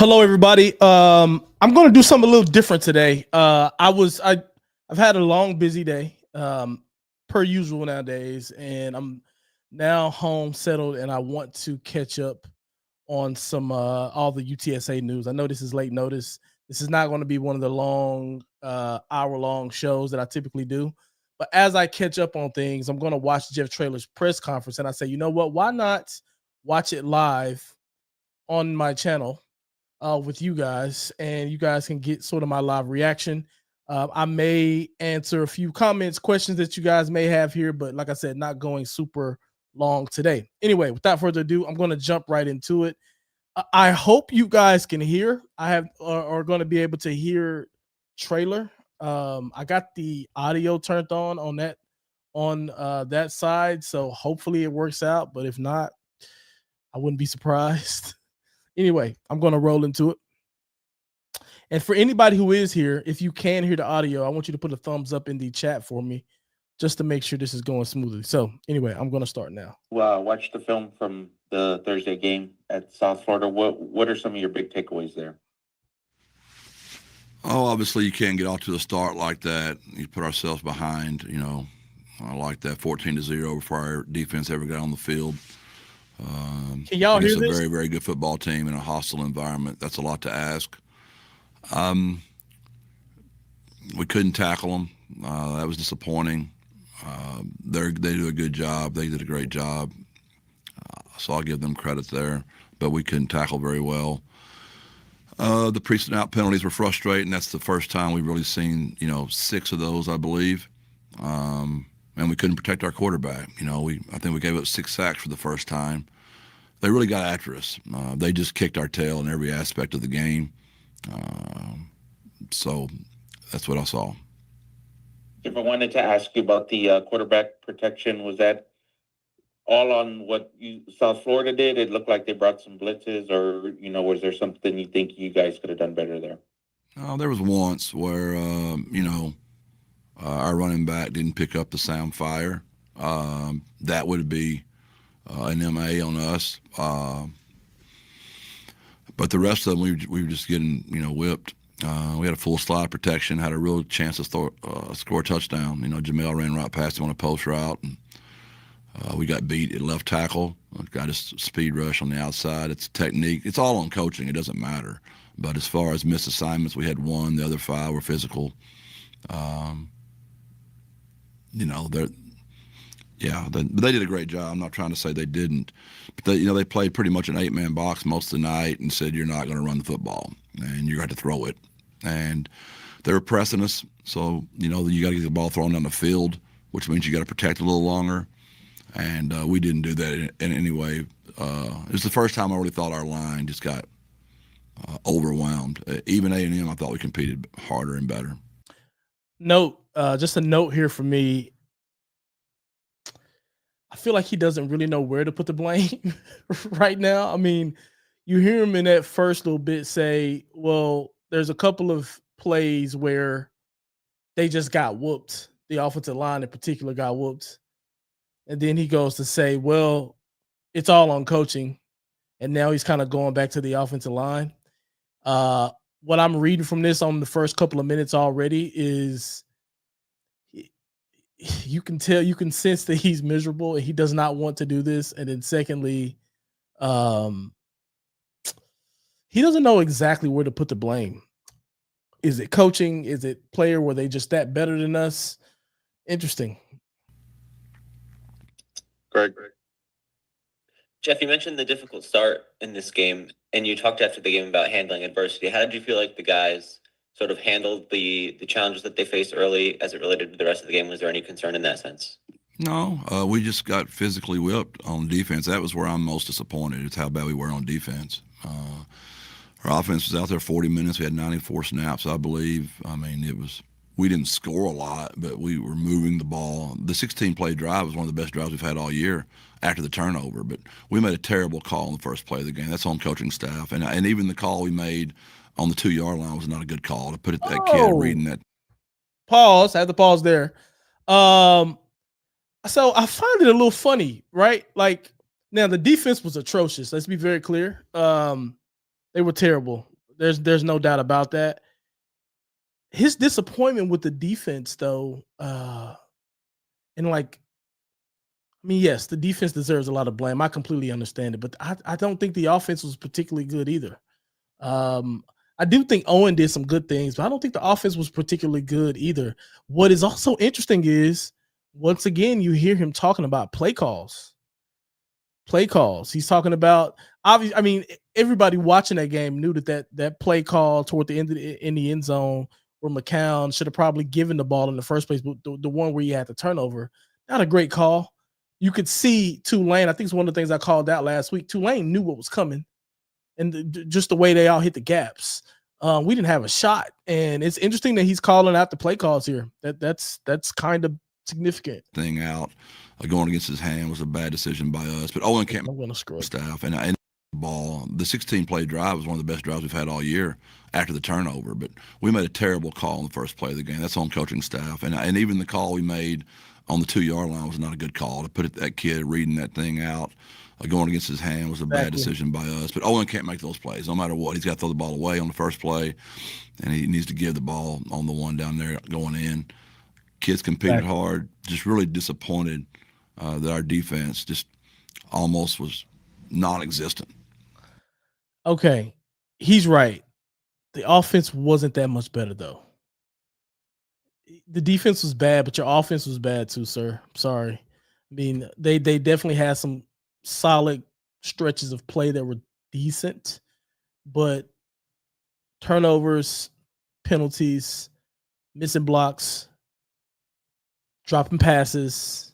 Hello, everybody. I'm going to do something a little different today. I've had a long, busy day, per usual nowadays, and I'm now home settled, and I want to catch up on some all the UTSA news. I know this is late notice. This is not going to be one of the long, hour-long shows that I typically do. But as I catch up on things, I'm going to watch Jeff Traylor's press conference, and I say, you know what? Why not watch it live on my channel? With you guys, and you guys can get sort of my live reaction. I may answer a few comments, questions that you guys may have here, but like I said, not going super long today. Anyway, without further ado, I'm going to jump right into it. I hope you guys can hear. Are going to be able to hear Trailer. I got the audio turned on that side, so hopefully it works out. But if not, I wouldn't be surprised. Anyway, I'm going to roll into it. And for anybody who is here, if you can hear the audio, I want you to put a thumbs up in the chat for me just to make sure this is going smoothly. So anyway, I'm going to start now. Watch the film from the Thursday game at South Florida. What are some of your big takeaways there? Oh, obviously you can't get off to a start like that. You put ourselves behind, I like that 14-0 before our defense ever got on the field. Can y'all hear this? It's a very, very good football team in a hostile environment. That's a lot to ask. We couldn't tackle them. That was disappointing. They do a good job. They did a great job. So I'll give them credit there. But we couldn't tackle very well. The pre-snap penalties were frustrating. That's the first time we've really seen, 6 of those, I believe. And we couldn't protect our quarterback. I think we gave up 6 sacks for the first time. They really got after us. They just kicked our tail in every aspect of the game. So that's what I saw. If I wanted to ask you about the quarterback protection, was that all on what South Florida did? It looked like they brought some blitzes, or was there something you think you guys could have done better there? There was once where our running back didn't pick up the sound fire. That would be an MA on us. But the rest of them, we were just getting whipped. We had a full slide protection, had a real chance to score a touchdown. Jamel ran right past him on a post route, and we got beat at left tackle. Got a speed rush on the outside. It's technique. It's all on coaching. It doesn't matter. But as far as missed assignments, we had 1. The other 5 were physical. They did a great job. I'm not trying to say they didn't, but they played pretty much an 8-man box most of the night and said, you're not going to run the football and you're going to have to throw it. And they were pressing us. So, you got to get the ball thrown down the field, which means you got to protect a little longer. And we didn't do that in any way. It was the first time I really thought our line just got overwhelmed. Even A&M, I thought we competed harder and better. Just a note here for me. I feel like he doesn't really know where to put the blame right now. I mean, you hear him in that first little bit say, well, there's a couple of plays where they just got whooped. The offensive line in particular got whooped. And then he goes to say, well, it's all on coaching. And now he's kind of going back to the offensive line. What I'm reading from this on the first couple of minutes already is you can sense that he's miserable and he does not want to do this. And then secondly, he doesn't know exactly where to put the blame. Is it coaching? Is it player? Were they just that better than us? Interesting. Greg. Jeff, you mentioned the difficult start in this game, and you talked after the game about handling adversity. How did you feel like the guys sort of handled the challenges that they faced early as it related to the rest of the game? Was there any concern in that sense? No, we just got physically whipped on defense. That was where I'm most disappointed. It's how bad we were on defense. Our offense was out there 40 minutes. We had 94 snaps, I believe. I mean, we didn't score a lot, but we were moving the ball. The 16-play drive was one of the best drives we've had all year after the turnover. But we made a terrible call in the first play of the game. That's on coaching staff. And even the call we made on the 2-yard line was not a good call to put it that kid reading that. Pause. I had to pause there. So I find it a little funny, right? Like, now the defense was atrocious. Let's be very clear. They were terrible. There's no doubt about that. His disappointment with the defense, though, and like, I mean, yes, the defense deserves a lot of blame. I completely understand it, but I don't think the offense was particularly good either. Um, I do think Owen did some good things, but I don't think the offense was particularly good either. What is also interesting is, once again, you hear him talking about play calls. Play calls. He's talking about, obviously. I mean, everybody watching that game knew that play call toward the end in the end zone where McCown should have probably given the ball in the first place, but the one where he had the turnover, not a great call. You could see Tulane. I think it's one of the things I called out last week. Tulane knew what was coming, and just the way they all hit the gaps. We didn't have a shot, and it's interesting that he's calling out the play calls here. That's kind of significant. Thing out, going against his hand was a bad decision by us. But Owen can't staff and ball. The 16-play drive was one of the best drives we've had all year after the turnover. But we made a terrible call in the first play of the game. That's on coaching staff, and even the call we made on the 2-yard line was not a good call. To put that kid reading that thing out, going against his hand was a bad decision by us. But Owen can't make those plays no matter what. He's got to throw the ball away on the first play, and he needs to give the ball on the one down there going in. Kids competed hard. Just really disappointed that our defense just almost was non-existent. Okay, he's right. The offense wasn't that much better, though. The defense was bad, but your offense was bad too, sir. I'm sorry. I mean, they definitely had some solid stretches of play that were decent, but turnovers, penalties, missing blocks, dropping passes.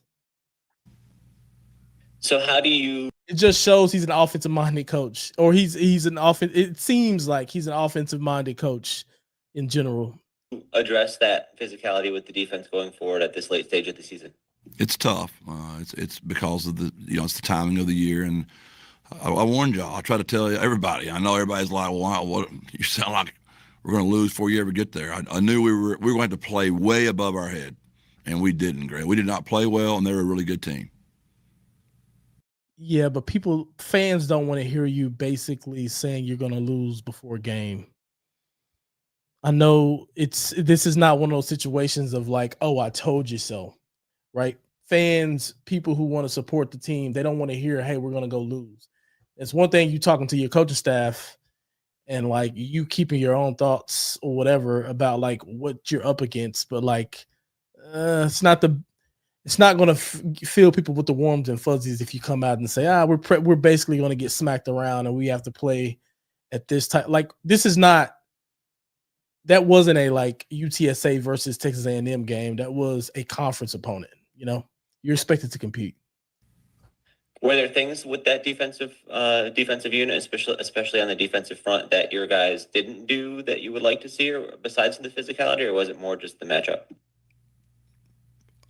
So how do you? It just shows he's an offensive-minded coach, or he's an offense. It seems like he's an offensive-minded coach in general. Address that physicality with the defense going forward at this late stage of the season? It's tough. It's because of it's the timing of the year, and I warned y'all. I try to tell everybody. I know everybody's like, "Well, what you sound like we're going to lose before you ever get there." I knew we were going to play way above our head, and we didn't. Grant, we did not play well, and they were a really good team. Yeah, but fans don't want to hear you basically saying you're going to lose before a game. I know this is not one of those situations of like, oh, I told you so, right? Fans, people who want to support the team, they don't want to hear, hey, we're going to go lose. It's one thing you talking to your coaching staff and like you keeping your own thoughts or whatever about like what you're up against, but like it's not going to fill people with the warmth and fuzzies if you come out and say, we're basically going to get smacked around and we have to play at this time. Like that wasn't a like UTSA versus Texas A&M game. That was a conference opponent. You're expected to compete. Were there things with that defensive unit, especially on the defensive front, that your guys didn't do that you would like to see, or besides the physicality, or was it more just the matchup?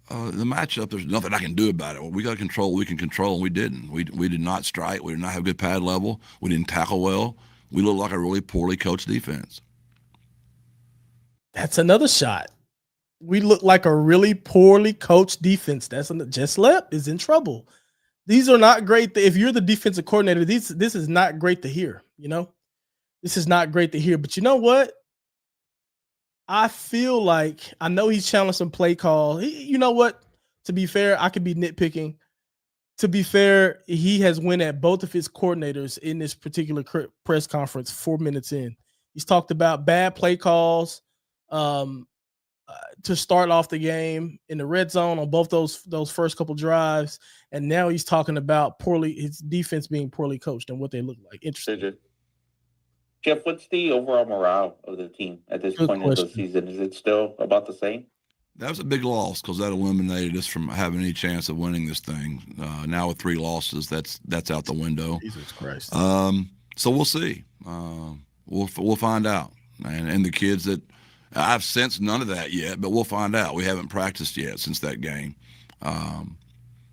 The matchup, there's nothing I can do about it. We got to control what we can control, and we didn't. We did not strike. We did not have good pad level. We didn't tackle well. We looked like a really poorly coached defense. That's another shot. We look like a really poorly coached defense. Jess Lepp is in trouble. These are not great. If you're the defensive coordinator, this is not great to hear. This is not great to hear. But you know what? I feel like I know he's challenged some play call. You know what? To be fair, I could be nitpicking. To be fair, he has went at both of his coordinators in this particular press conference 4 minutes in. He's talked about bad play calls to start off the game in the red zone on both those first couple drives, and now he's talking about his defense being poorly coached and what they look like. Interesting. Jeff, what's the overall morale of the team at this point in the season? Is it still about the same? That was a big loss because that eliminated us from having any chance of winning this thing. Now with 3 losses, that's out the window. Jesus Christ. So we'll see. We'll find out. And the kids that I've sensed none of that yet, but we'll find out. We haven't practiced yet since that game.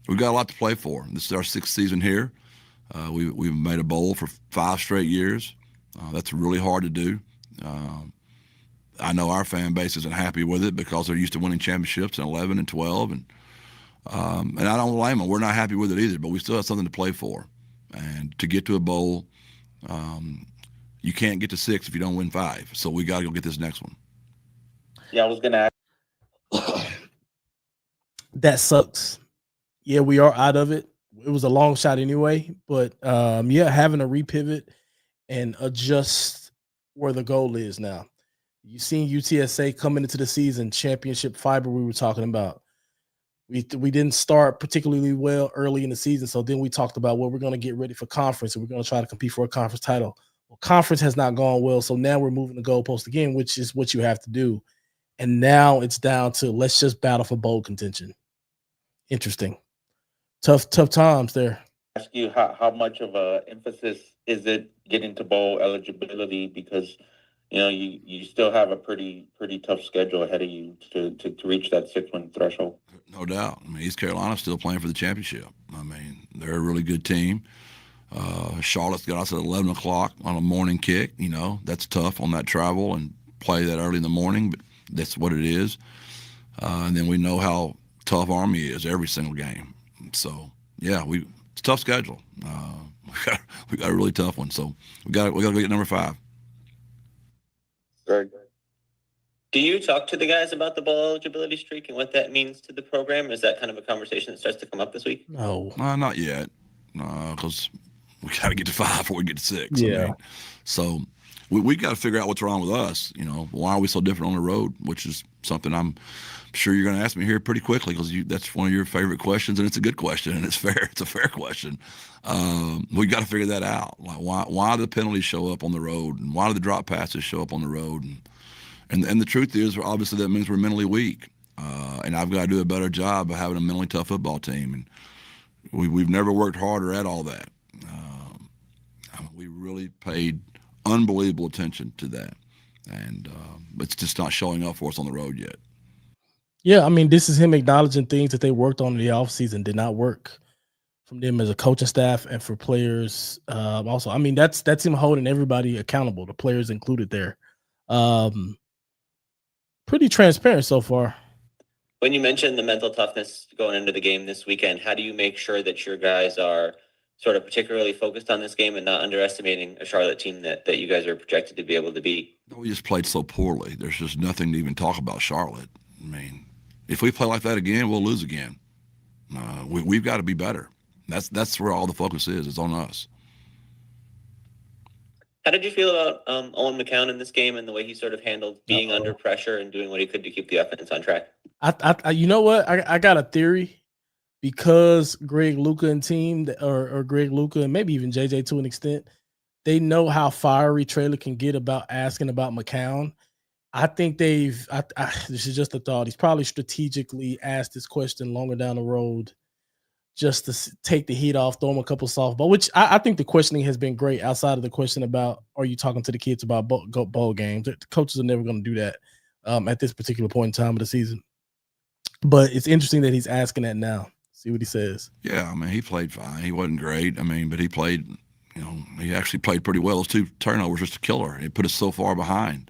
We've got a lot to play for. This is our 6th season here. We've made a bowl for 5 straight years. That's really hard to do. I know our fan base isn't happy with it because they're used to winning championships in 11 and 12, and I don't blame them. We're not happy with it either, but we still have something to play for. And to get to a bowl, you can't get to 6 if you don't win 5. So we got to go get this next one. Yeah, I was gonna ask. That sucks. Yeah, we are out of it. It was a long shot anyway, but yeah, having to repivot and adjust where the goal is now. You seen UTSA coming into the season, championship fiber we were talking about. We didn't start particularly well early in the season, so then we talked about, well, we're going to get ready for conference and we're going to try to compete for a conference title. Well, conference has not gone well, so now we're moving the goalpost again, which is what you have to do. And now it's down to let's just battle for bowl contention. Interesting. Tough times there. Ask you how much of a emphasis is it getting to bowl eligibility, because you still have a pretty tough schedule ahead of you to reach that 6-win threshold. No doubt. I mean, East Carolina's still playing for the championship. I mean, they're a really good team. Charlotte's got us at 11 o'clock on a morning kick. That's tough on that travel and play that early in the morning, but that's what it is. And then we know how tough Army is every single game. So yeah, it's a tough schedule. We got a really tough one. So we got to get number 5. Very good. Do you talk to the guys about the bowl eligibility streak and what that means to the program? Is that kind of a conversation that starts to come up this week? No, not yet, because we got to get to 5 before we get to 6. Yeah. I mean, so we got to figure out what's wrong with us. Why are we so different on the road? Which is something I'm sure you're going to ask me here pretty quickly, because that's one of your favorite questions, and it's a good question, and it's fair. It's a fair question. We got to figure that out. Like why do the penalties show up on the road, and why do the drop passes show up on the road? And the truth is, obviously, that means we're mentally weak, and I've got to do a better job of having a mentally tough football team. And we've never worked harder at all that. We really paid unbelievable attention to that, and it's just not showing up for us on the road yet. Yeah, I mean, this is him acknowledging things that they worked on in the offseason did not work from them as a coaching staff and for players. Also, I mean, that's him holding everybody accountable, the players included there. Pretty transparent so far. When you mentioned the mental toughness going into the game this weekend, how do you make sure that your guys are sort of particularly focused on this game and not underestimating a Charlotte team that you guys are projected to be able to beat? We just played so poorly. There's just nothing to even talk about Charlotte. I mean, if we play like that again, we'll lose again. We've got to be better. That's where all the focus is. It's on us. How did you feel about Owen McCown in this game and the way he sort of handled being under pressure and doing what he could to keep the offense on track? I you know what? I got a theory, because Greg Luca and team, or Greg Luca and maybe even JJ to an extent, they know how fiery Traylor can get about asking about McCown. I think this is just a thought. He's probably strategically asked this question longer down the road just to take the heat off, throw him a couple softball, which I think the questioning has been great outside of the question about, are you talking to the kids about bowl games? The coaches are never going to do that at this particular point in time of the season. But it's interesting that he's asking that now. See what he says. Yeah, I mean, he played fine. He wasn't great. I mean, but he played, he actually played pretty well. Those 2 turnovers just a killer. It put us so far behind.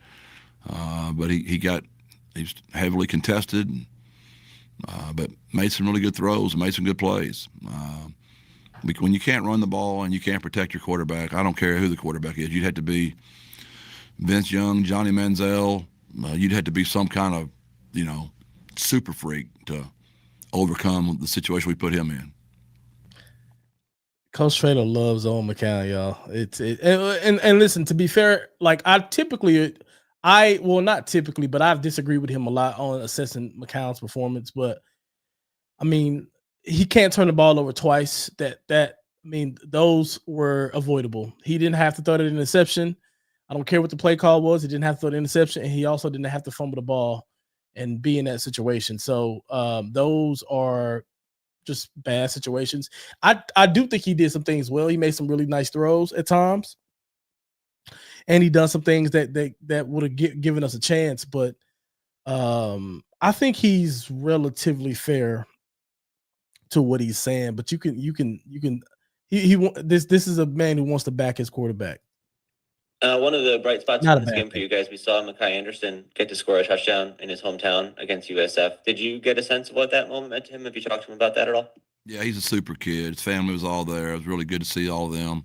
But he's heavily contested, but made some really good throws and made some good plays. When you can't run the ball and you can't protect your quarterback, I don't care who the quarterback is. You'd have to be Vince Young, Johnny Manziel. You'd have to be some kind of, super freak to overcome the situation we put him in. Coach Traylor loves Owen McCown, y'all. And listen, to be fair, like not typically, but I've disagreed with him a lot on assessing McCown's performance. But I mean, he can't turn the ball over twice. Those were avoidable. He didn't have to throw that interception. I don't care what the play call was. He didn't have to throw the interception, and he also didn't have to fumble the ball and be in that situation. So those are just bad situations. I do think he did some things well. He made some really nice throws at times, and he done some things that would have given us a chance. But I think he's relatively fair to what he's saying. But this is a man who wants to back his quarterback. One of the bright spots in this game for you guys, we saw Mekhi Anderson get to score a touchdown in his hometown against USF. Did you get a sense of what that moment meant to him? Have you talked to him about that at all? Yeah, he's a super kid. His family was all there. It was really good to see all of them.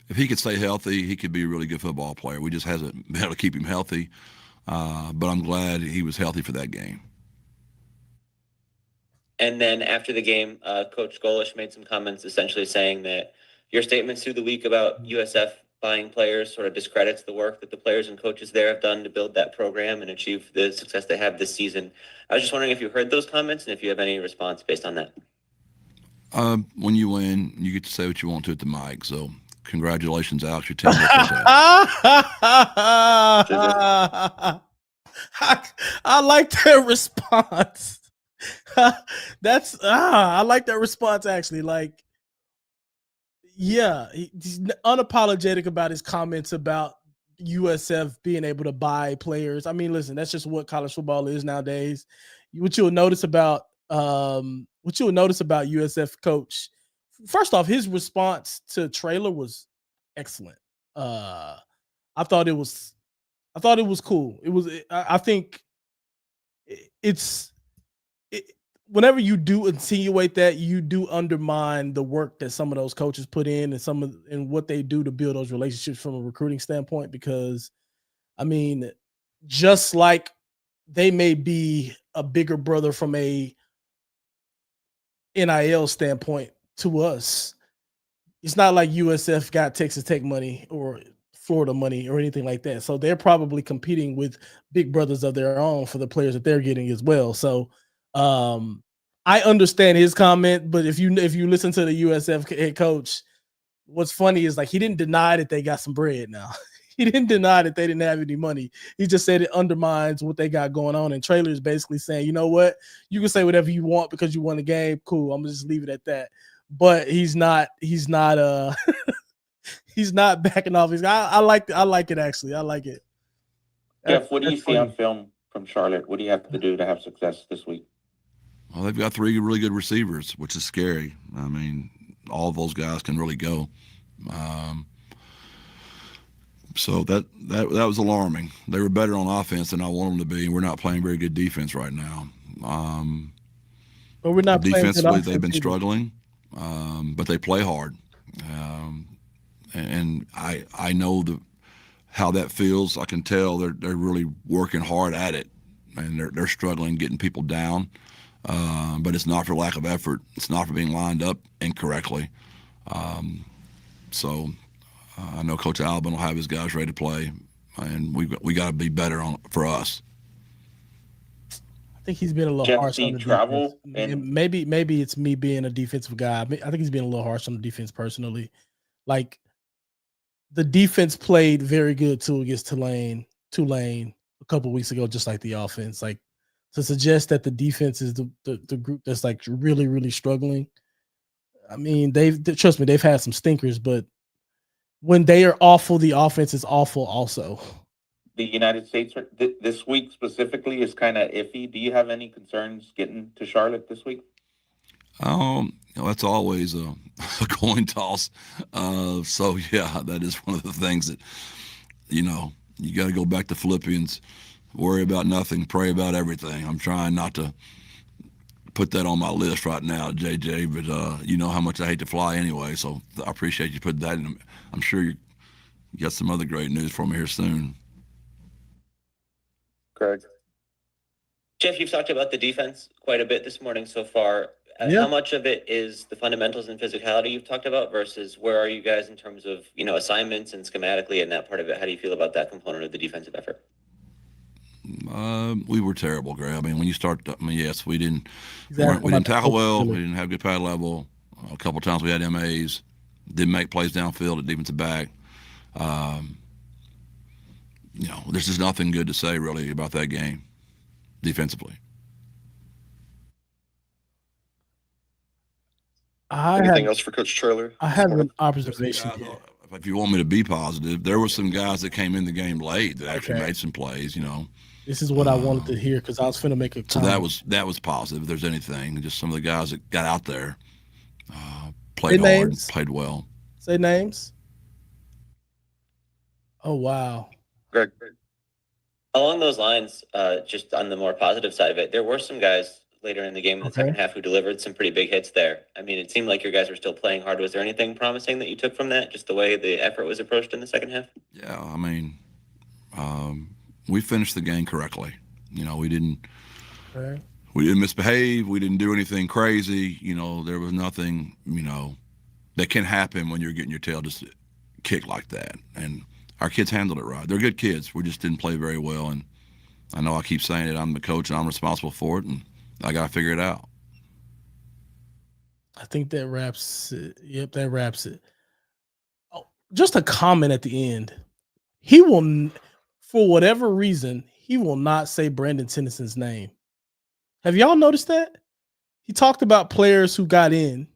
if he could stay healthy, he could be a really good football player. We just hasn't been able to keep him healthy. But I'm glad he was healthy for that game. And then after the game, Coach Golish made some comments essentially saying that your statements through the week about USF buying players sort of discredits the work that the players and coaches there have done to build that program and achieve the success they have this season. I was just wondering if you heard those comments and if you have any response based on that. When you win, you get to say what you want to at the mic. So congratulations, Alex. Your team did that. I like that response. I like that response actually. Like, yeah, he's unapologetic about his comments about USF being able to buy players. I mean, listen, that's just what college football is nowadays. What you'll notice about USF coach, first off, his response to Traylor was excellent. I thought it was cool. I think whenever you do insinuate that, you do undermine the work that some of those coaches put in and what they do to build those relationships from a recruiting standpoint. Because, I mean, just like they may be a bigger brother from a NIL standpoint to us, it's not like USF got Texas Tech money or Florida money or anything like that. So they're probably competing with big brothers of their own for the players that they're getting as well. So I understand his comment, but if you listen to the USF head coach, what's funny is like he didn't deny that they got some bread now. He didn't deny that they didn't have any money. He just said it undermines what they got going on. And Traylor is basically saying, you know what? You can say whatever you want because you won the game. Cool. I'm gonna just leave it at that. But he's not he's not backing off. I like it actually. I like it. Jeff, what do you see on film from Charlotte? What do you have to do to have success this week? Well, they've got 3 really good receivers, which is scary. I mean, all of those guys can really go. So that was alarming. They were better on offense than I want them to be. We're not playing very good defense right now. But we're not defensively. They've been struggling, but they play hard. And I know how that feels. I can tell they're really working hard at it, and they're struggling getting people down. But it's not for lack of effort. It's not for being lined up incorrectly. So I know Coach Albin will have his guys ready to play, and we got to be better for us. I think he's been a little harsh on the defense. And maybe it's me being a defensive guy. I think he's been a little harsh on the defense personally. Like, the defense played very good too against Tulane a couple of weeks ago, just like the offense. Like, to suggest that the defense is the group that's like really, really struggling. I mean, trust me, they've had some stinkers, but when they are awful, the offense is awful also. The United States this week specifically is kind of iffy. Do you have any concerns getting to Charlotte this week? That's always a coin toss. So yeah, that is one of the things that, you got to go back to Philippians, worry about nothing, pray about everything. I'm trying not to put that on my list right now, JJ, but you know how much I hate to fly anyway, so I appreciate you putting that in. I'm sure you got some other great news for me here soon. Correct. Jeff, you've talked about the defense quite a bit this morning so far. Yeah. How much of it is the fundamentals and physicality you've talked about versus where are you guys in terms of, assignments and schematically and that part of it? How do you feel about that component of the defensive effort? We were terrible, Greg. I mean, when you start, yes, we didn't tackle well. We didn't have good pad level. A couple of times we had MAs. Didn't make plays downfield at defensive back. There's just nothing good to say really about that game defensively. Anything else for Coach Traylor? I have an observation. If you want me to be positive, there were some guys that came in the game late that actually made some plays. This is what I wanted to hear because I was finna make a comment. So that was positive. If there's anything, just some of the guys that got out there played hard, played well. Say names. Oh wow, Greg. Along those lines, just on the more positive side of it, there were some guys later in the game in the second half who delivered some pretty big hits there. I mean, it seemed like your guys were still playing hard. Was there anything promising that you took from that, just the way the effort was approached in the second half? Yeah, I mean, we finished the game correctly. We didn't misbehave. We didn't do anything crazy. There was nothing, that can happen when you're getting your tail just kicked like that. And our kids handled it right. They're good kids. We just didn't play very well. And I know I keep saying it. I'm the coach and I'm responsible for it. And I got to figure it out. I think that wraps it. Yep, that wraps it. Oh, just a comment at the end. He will, for whatever reason, he will not say Brandon Tennyson's name. Have y'all noticed that? He talked about players who got in.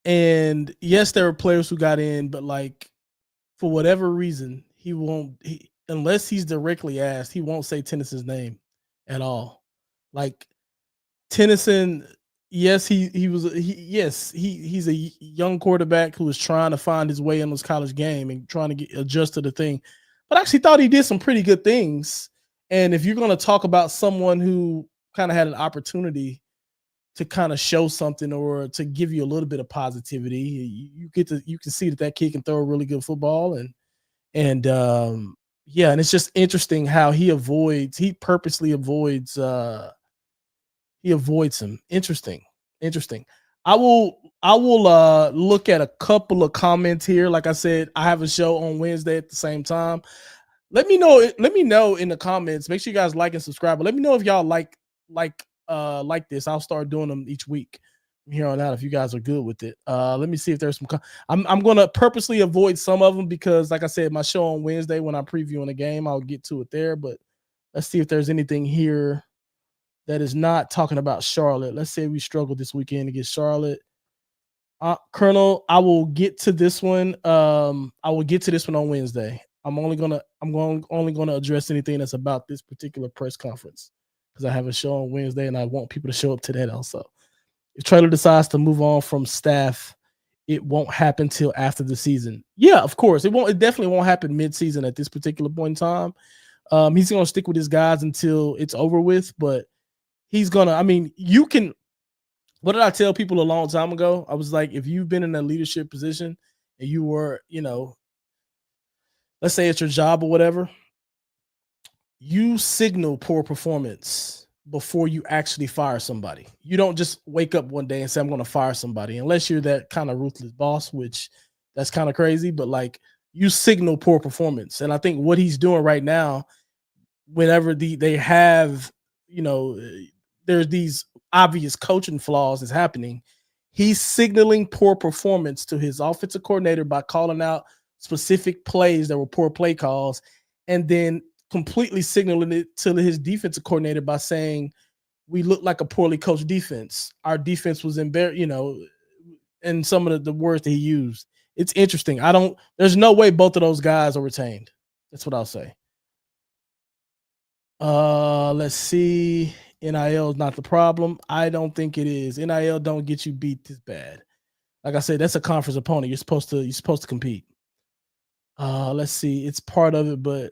And yes, there are players who got in, but for whatever reason, he won't, unless he's directly asked, he won't say Tennyson's name at all. Tennyson, yes, he's a young quarterback who was trying to find his way in this college game and trying to adjust to the thing, but I actually thought he did some pretty good things. And if you're going to talk about someone who kind of had an opportunity to kind of show something or to give you a little bit of positivity, you can see that kid can throw a really good football. And it's just interesting how he purposely avoids him. Interesting. I will look at a couple of comments here. Like I said, I have a show on Wednesday at the same time. Let me know in the comments. Make sure you guys like and subscribe. But let me know if y'all like this. I'll start doing them each week from here on out if you guys are good with it. Let me see if there's some. I'm going to purposely avoid some of them because, like I said, my show on Wednesday when I'm previewing a game, I'll get to it there. But let's see if there's anything here that is not talking about Charlotte. Let's say we struggled this weekend against Charlotte. Colonel, I will get to this one. I will get to this one on Wednesday. I'm only gonna address anything that's about this particular press conference because I have a show on Wednesday and I want people to show up to that also. If Traylor decides to move on from staff, it won't happen till after the season. Yeah, of course. It definitely won't happen mid-season at this particular point in time. He's gonna stick with his guys until it's over with, but he's gonna, what did I tell people a long time ago? I was like, if you've been in a leadership position and you were, let's say it's your job or whatever, you signal poor performance before you actually fire somebody. You don't just wake up one day and say, I'm going to fire somebody, unless you're that kind of ruthless boss, which that's kind of crazy, but you signal poor performance. And I think what he's doing right now, whenever they have, there's these obvious coaching flaws is happening, he's signaling poor performance to his offensive coordinator by calling out specific plays that were poor play calls, and then completely signaling it to his defensive coordinator by saying, we look like a poorly coached defense. Our defense was embarrassed, and some of the words that he used. It's interesting. There's no way both of those guys are retained. That's what I'll say. Let's see. NIL is not the problem. I don't think it is. NIL don't get you beat this bad. Like I said, that's a conference opponent. You're supposed to compete. Let's see. It's part of it, but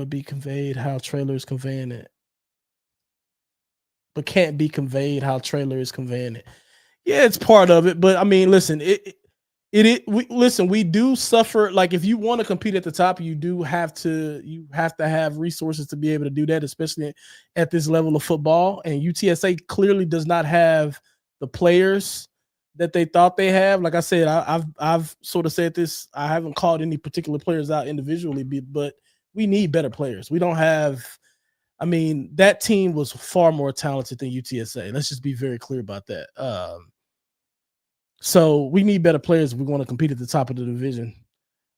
be conveyed how Traylor is conveying it. But can't be conveyed how Traylor is conveying it. Yeah, it's part of it, but listen, we do suffer. Like, if you want to compete at the top, you have to have resources to be able to do that, especially at this level of football. And UTSA clearly does not have the players that they thought they have. Like I said, I've sort of said this. I haven't called any particular players out individually, but we need better players. We don't have. That team was far more talented than UTSA. Let's just be very clear about that. So we need better players if we want to compete at the top of the division.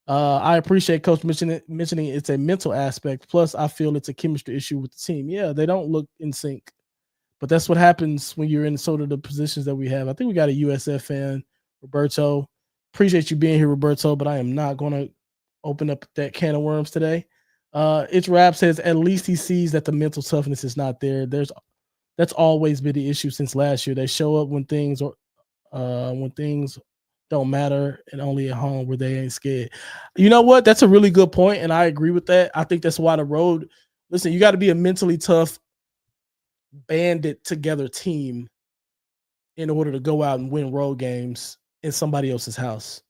I appreciate Coach mentioning it's a mental aspect. Plus, I feel it's a chemistry issue with the team. Yeah, they don't look in sync. But that's what happens when you're in sort of the positions that we have. I think we got a USF fan, Roberto. Appreciate you being here, Roberto, but I am not going to open up that can of worms today. It's Rap says, at least he sees that the mental toughness is not there. That's always been the issue since last year. They show up when things don't matter, and only at home where they ain't scared. You know what? That's a really good point, and I agree with that. I think that's why the road. Listen, you got to be a mentally tough banded together team in order to go out and win road games in somebody else's house.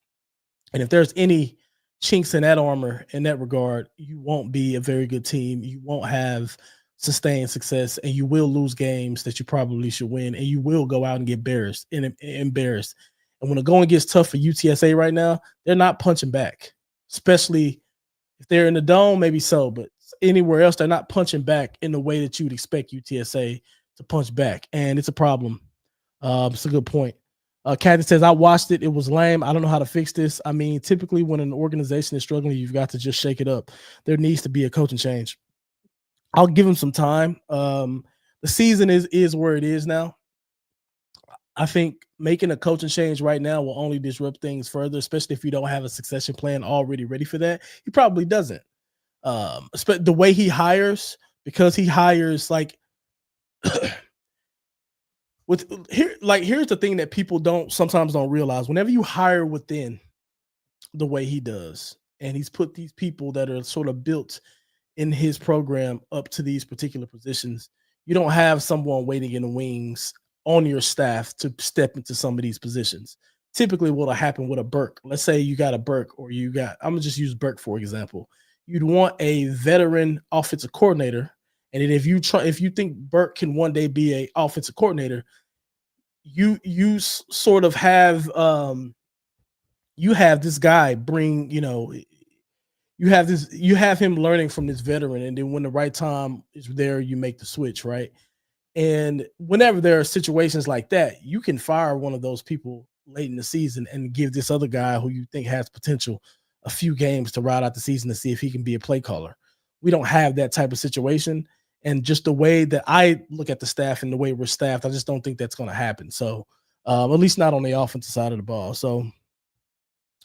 And if there's any chinks in that armor in that regard, you won't be a very good team. You won't have sustained success, and you will lose games that you probably should win, and you will go out and get embarrassed. And when the going gets tough for UTSA right now, they're not punching back, especially if they're in the dome, maybe so, but anywhere else, they're not punching back in the way that you'd expect UTSA to punch back, and it's a problem. It's a good point. Kathy says, I watched it. It was lame. I don't know how to fix this. I mean, typically when an organization is struggling, you've got to just shake it up. There needs to be a coaching change. I'll give him some time. The season is where it is now. I think making a coaching change right now will only disrupt things further, especially if you don't have a succession plan already ready for that. He probably doesn't. The way he hires, because he hires like here's the thing that people sometimes don't realize. Whenever you hire within the way he does, and he's put these people that are sort of built in his program up to these particular positions, you don't have someone waiting in the wings on your staff to step into some of these positions. Typically what'll happen with a Burke, let's say you got a Burke, or I'm gonna just use Burke for example. You'd want a veteran offensive coordinator, and then if you think Burke can one day be a offensive coordinator, you sort of have you have this guy bring, you have him learning from this veteran, and then when the right time is there, you make the switch, right? And whenever there are situations like that, you can fire one of those people late in the season and give this other guy who you think has potential a few games to ride out the season to see if he can be a play caller. We don't have that type of situation. And just the way that I look at the staff and the way we're staffed, I just don't think that's going to happen. So at least not on the offensive side of the ball. So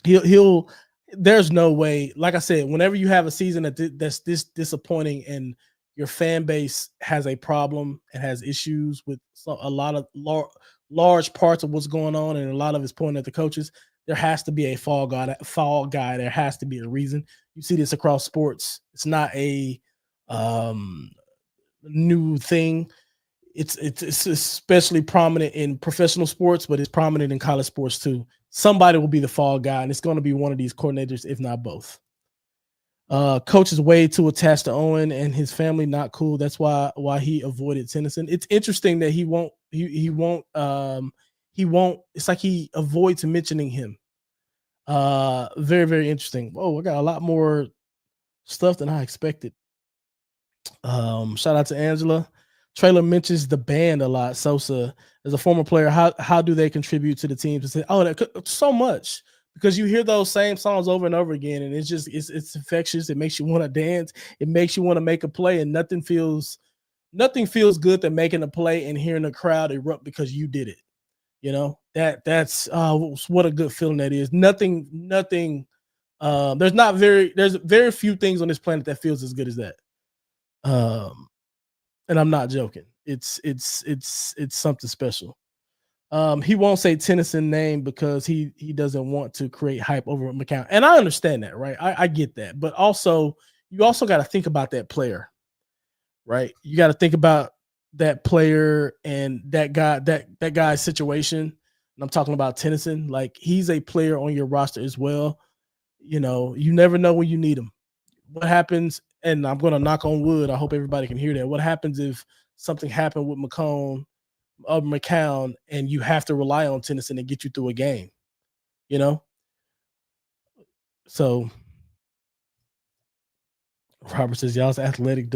there's no way, like I said, whenever you have a season that's this disappointing and your fan base has a problem and has issues with a lot of large parts of what's going on, and a lot of it's pointing at the coaches, there has to be a fall guy. There has to be a reason. You see this across sports. It's not a new thing. It's especially prominent in professional sports, but it's prominent in college sports too. Somebody will be the fall guy, and it's going to be one of these coordinators, if not both. Coach is way too attached to Owen and his family. Not cool. That's why he avoided Tennyson. It's interesting that he won't. It's like he avoids mentioning him. Very, very interesting. Oh, I got a lot more stuff than I expected. Shout out to Angela. Traylor mentions the band a lot. Sosa, as a former player, how do they contribute to the team? To say, so much, because you hear those same songs over and over again, and it's infectious. It makes you want to dance. It makes you want to make a play, and nothing feels good than making a play and hearing the crowd erupt because you did it. That's what a good feeling that is. Nothing. There's very few things on this planet that feels as good as that. And I'm not joking. It's something special. He won't say Tennyson name because he doesn't want to create hype over McCown. And I understand that, right? I get that. But you also got to think about that player, right? You got to think about that player and that guy's situation. And I'm talking about Tennyson. Like, he's a player on your roster as well. You never know when you need him. What happens, and I'm going to knock on wood, I hope everybody can hear that. What happens if something happened with McCown and you have to rely on Tennyson to get you through a game? So Robert says y'all's athletic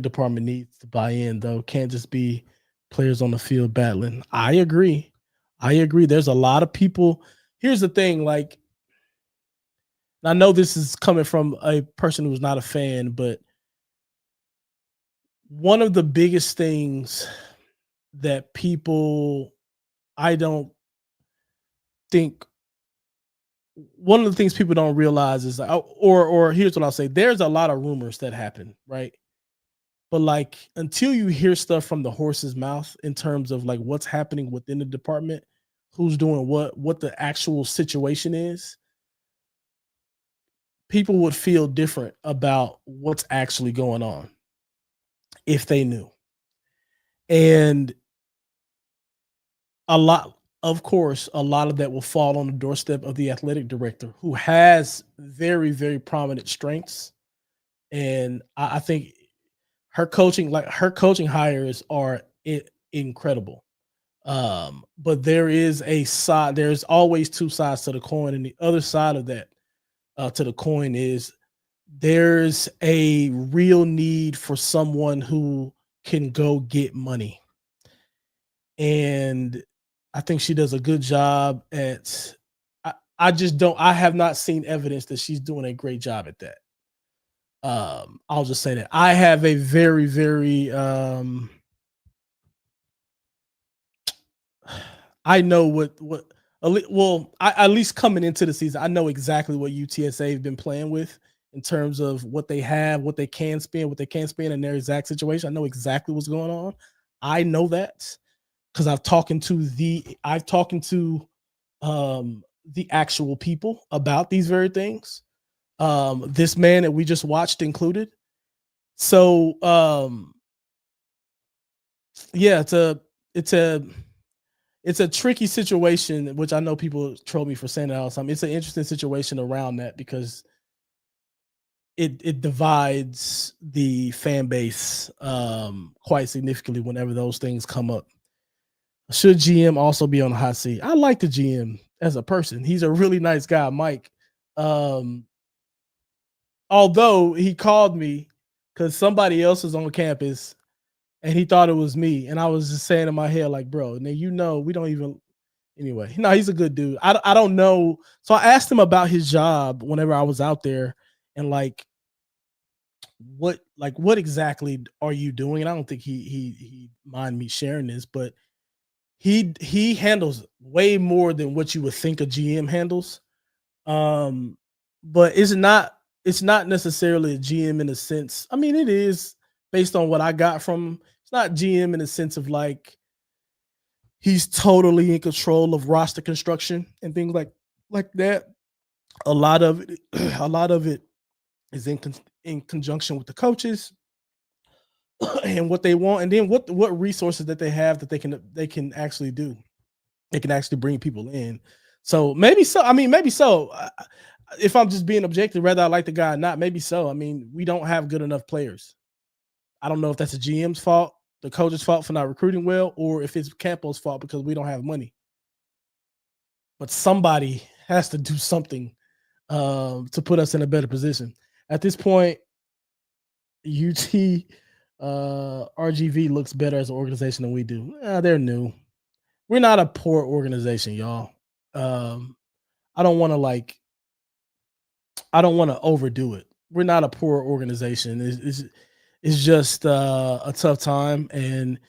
department needs to buy in, though. Can't just be players on the field battling. I agree. There's a lot of people. Here's the thing, like, I know this is coming from a person who's not a fan, but one of the biggest things that one of the things people don't realize is, or here's what I'll say. There's a lot of rumors that happen, right? But like, until you hear stuff from the horse's mouth in terms of like what's happening within the department, who's doing what the actual situation is, people would feel different about what's actually going on if they knew. And a lot of that will fall on the doorstep of the athletic director, who has very, very prominent strengths. And I think her coaching hires are incredible. But there's always two sides to the coin, and the other side of that to the coin is there's a real need for someone who can go get money. And I think she does a good job at I have not seen evidence that she's doing a great job at that. I'll just say that I have a very, very I know at least coming into the season, I know exactly what UTSA have been playing with in terms of what they have, what they can spend, what they can't spend in their exact situation. I know exactly what's going on. I know that because I've talking to the actual people about these very things. This man that we just watched included. So yeah, it's a tricky situation, which I know people troll me for saying that all the time. It's an interesting situation around that because it divides the fan base quite significantly whenever those things come up. Should GM also be on the hot seat? I like the GM as a person. He's a really nice guy, Mike. Although he called me because somebody else is on campus and he thought it was me. And I was just saying in my head, like, bro, now we don't even anyway. No, he's a good dude. I don't know. So I asked him about his job whenever I was out there and what exactly are you doing? And I don't think he mind me sharing this, but he handles way more than what you would think a GM handles. But it's not necessarily a GM in a sense. I mean, it is based on what I got from. It's not GM in the sense of like he's totally in control of roster construction and things like that. A lot of it is in conjunction with the coaches and what they want, and then what resources that they have that they can actually do. They can actually bring people in. So maybe so. I mean, maybe so. If I'm just being objective, whether I like the guy or not, maybe so. I mean, we don't have good enough players. I don't know if that's the GM's fault, the coach's fault for not recruiting well, or if it's Campo's fault because we don't have money. But somebody has to do something to put us in a better position. At this point, RGV looks better as an organization than we do. They're new. We're not a poor organization, y'all. I don't want to overdo it. We're not a poor organization. It's just a tough time, and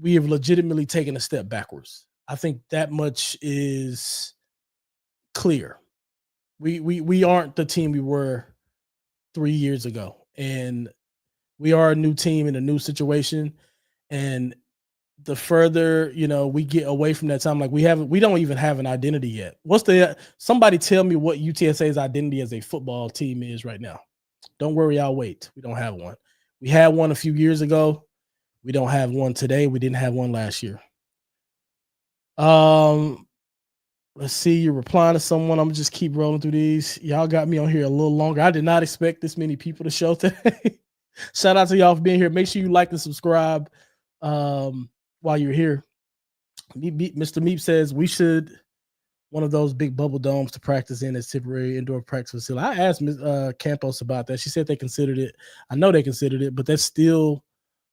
we have legitimately taken a step backwards. I think that much is clear. We aren't the team we were 3 years ago, and we are a new team in a new situation. And the further we get away from that time, like we don't even have an identity yet. Somebody tell me what UTSA's identity as a football team is right now? Don't worry, I'll wait. We don't have one. We had one a few years ago. We don't have one today. We didn't have one last year. Let's see. You're replying to someone. I'm gonna just keep rolling through these. Y'all got me on here a little longer. I did not expect this many people to show today. Shout out to y'all for being here. Make sure you like and subscribe while you're here. Mr. Meep says we should one of those big bubble domes to practice in as temporary indoor practice facility. I asked Ms. Campos about that. She said they considered it. I know they considered it, but that's still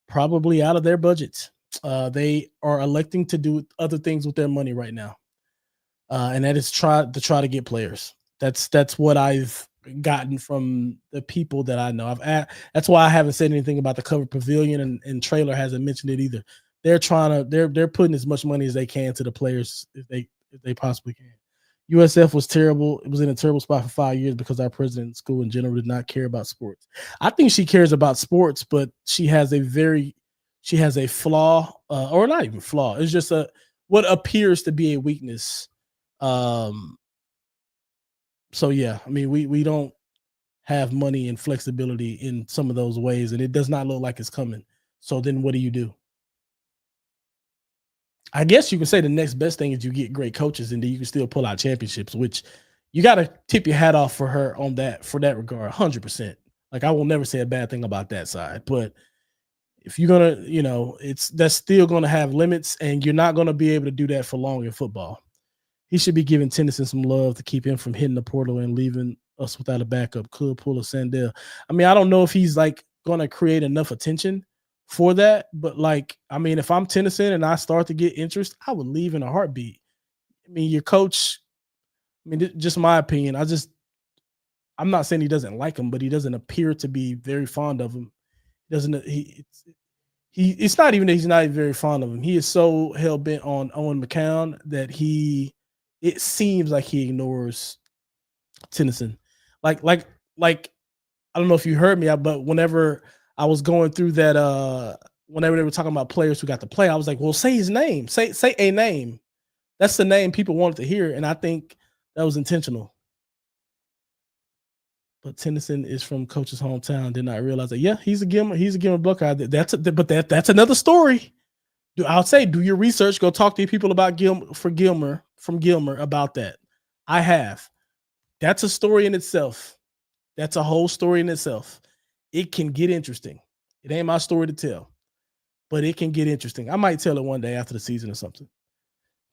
probably out of their budgets. They are electing to do other things with their money right now. And that is try to get players. That's what I've gotten from the people that I know. That's why I haven't said anything about the covered pavilion, and Trailer hasn't mentioned it either. They're they're putting as much money as they can to the players if they possibly can. USF was terrible. It was in a terrible spot for 5 years because our president in school in general did not care about sports. I think she cares about sports, but she has a flaw, or not even flaw. It's just what appears to be a weakness. So yeah, I mean, we don't have money and flexibility in some of those ways, and it does not look like it's coming. So then what do you do? I guess you can say the next best thing is you get great coaches, and then you can still pull out championships, which you got to tip your hat off for her on that, for that regard, 100%. Like, I will never say a bad thing about that side, but if you're gonna, that's still gonna have limits, and you're not gonna be able to do that for long in football. He should be giving Tennyson some love to keep him from hitting the portal and leaving us without a backup. Could pull a Sandell. I mean, I don't know if he's like gonna create enough attention for that, but like, I mean, if I'm Tennyson and I start to get interest, I would leave in a heartbeat. I mean, your coach. I mean, just my opinion. I'm not saying he doesn't like him, but he doesn't appear to be very fond of him. It's not even that he's not very fond of him. He is so hell bent on Owen McCown that it seems like he ignores Tennyson. Like I don't know if you heard me, but whenever I was going through that, whenever they were talking about players who got to play, I was like, well, say his name, say a name. That's the name people wanted to hear, and I think that was intentional. But Tennyson is from Coach's hometown. Did not realize that. Yeah, he's a Gilmer Buckeye. That's another story. I'll say, do your research. Go talk to people about Gilmer about that. I have. That's a story in itself. That's a whole story in itself. It can get interesting. It ain't my story to tell, but it can get interesting. I might tell it one day after the season or something,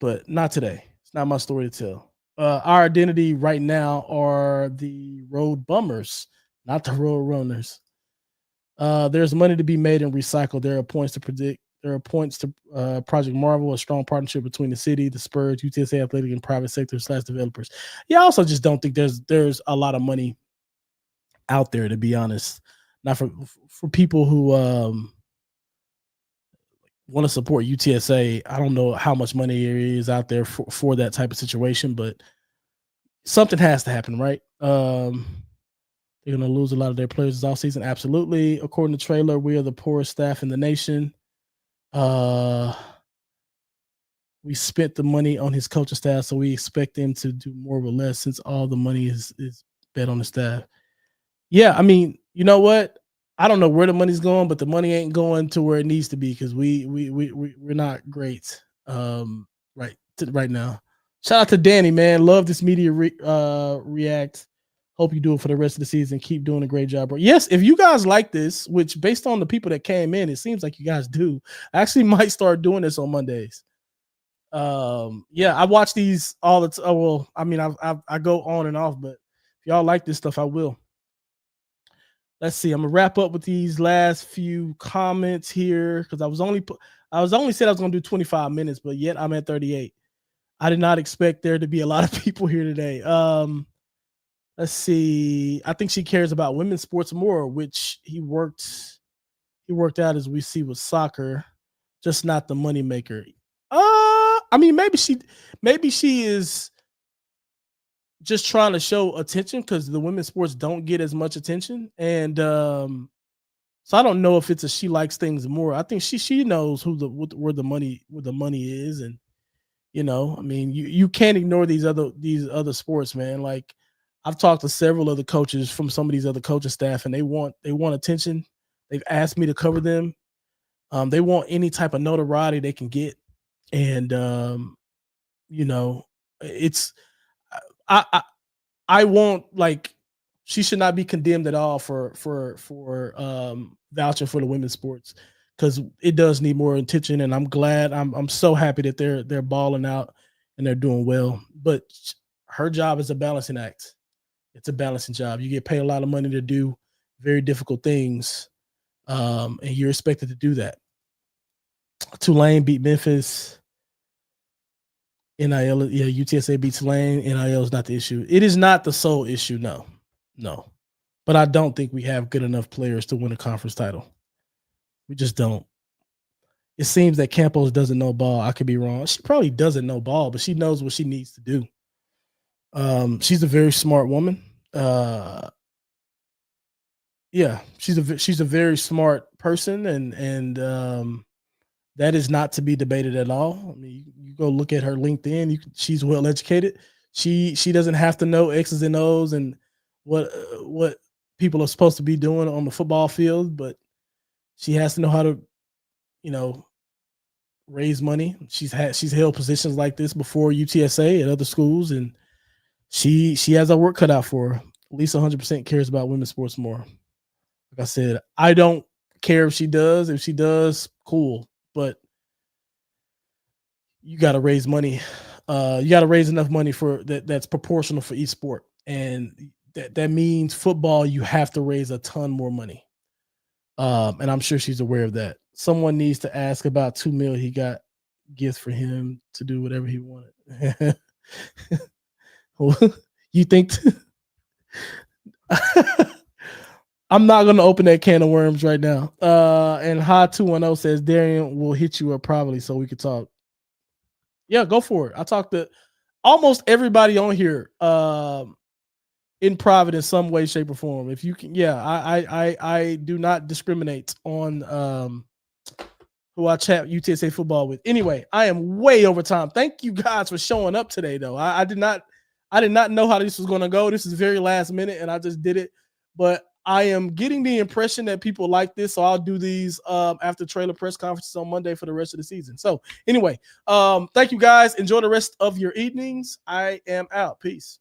but not today. It's not my story to tell. Our identity right now are the road bummers, not the road runners. There's money to be made and recycled. There are points to predict. There are points to Project Marvel, a strong partnership between the city, the Spurs, UTSA athletic, and private sector / developers. Yeah, I also just don't think there's a lot of money out there, to be honest. Not for people who want to support UTSA. I don't know how much money there is out there for that type of situation, but something has to happen, right? They're going to lose a lot of their players this offseason. Absolutely. According to Trailer, we are the poorest staff in the nation. We spent the money on his coaching staff, so we expect them to do more with less since all the money is bet on the staff. Yeah, I mean, you know what? I don't know where the money's going, but the money ain't going to where it needs to be because we're not great right now. Shout out to Danny, man. Love this media react. Hope you do it for the rest of the season. Keep doing a great job, bro. Yes, if you guys like this, which based on the people that came in, it seems like you guys do. I actually might start doing this on Mondays. Yeah, I watch these all the time. Well, I mean, I go on and off, but if y'all like this stuff, I will. Let's see. I'm gonna wrap up with these last few comments here because I was only said I was gonna do 25 minutes, but yet I'm at 38. I did not expect there to be a lot of people here today. Let's see. I think she cares about women's sports more, which he worked out as we see with soccer, just not the moneymaker. I mean, maybe she is just trying to show attention because the women's sports don't get as much attention. And so I don't know if it's she likes things more. I think she knows where the money is. And, I mean, you can't ignore these other sports, man. Like I've talked to several other coaches from some of these other coaching staff, and they want attention. They've asked me to cover them. They want any type of notoriety they can get. And, it's, I won't like, she should not be condemned at all for vouching for the women's sports because it does need more attention. And I'm glad, I'm so happy that they're balling out and they're doing well, but her job is a balancing act. It's a balancing job. You get paid a lot of money to do very difficult things. And you're expected to do that. Tulane beat Memphis. NIL, yeah, UTSA beats Tulane. NIL is not the issue. It is not the sole issue, no. But I don't think we have good enough players to win a conference title. We just don't. It seems that Campos doesn't know ball. I could be wrong. She probably doesn't know ball, but she knows what she needs to do. She's a very smart woman. Yeah, she's a very smart person, and that is not to be debated at all. I mean, you go look at her LinkedIn. She's well educated. She doesn't have to know X's and O's and what people are supposed to be doing on the football field, but she has to know how to, raise money. She's held positions like this before UTSA at other schools, and she has a work cut out for her. At least 100% cares about women's sports more. Like I said, I don't care if she does. If she does, cool. But you got to raise money. You got to raise enough money for that's proportional for each sport, and that means football. You have to raise a ton more money. And I'm sure she's aware of that. Someone needs to ask about $2 million he got gifts for him to do whatever he wanted. You think? I'm not going to open that can of worms right now. And Hi210 says Darian will hit you up probably so we could talk. Yeah, go for it. I talked to almost everybody on here in private in some way, shape, or form. If you can, yeah, I do not discriminate on who I chat UTSA football with. Anyway, I am way over time. Thank you guys for showing up today, though. I did not know how this was going to go. This is very last minute, and I just did it. But I am getting the impression that people like this, so I'll do these after trailer press conferences on Monday for the rest of the season. So anyway, thank you guys. Enjoy the rest of your evenings. I am out. Peace.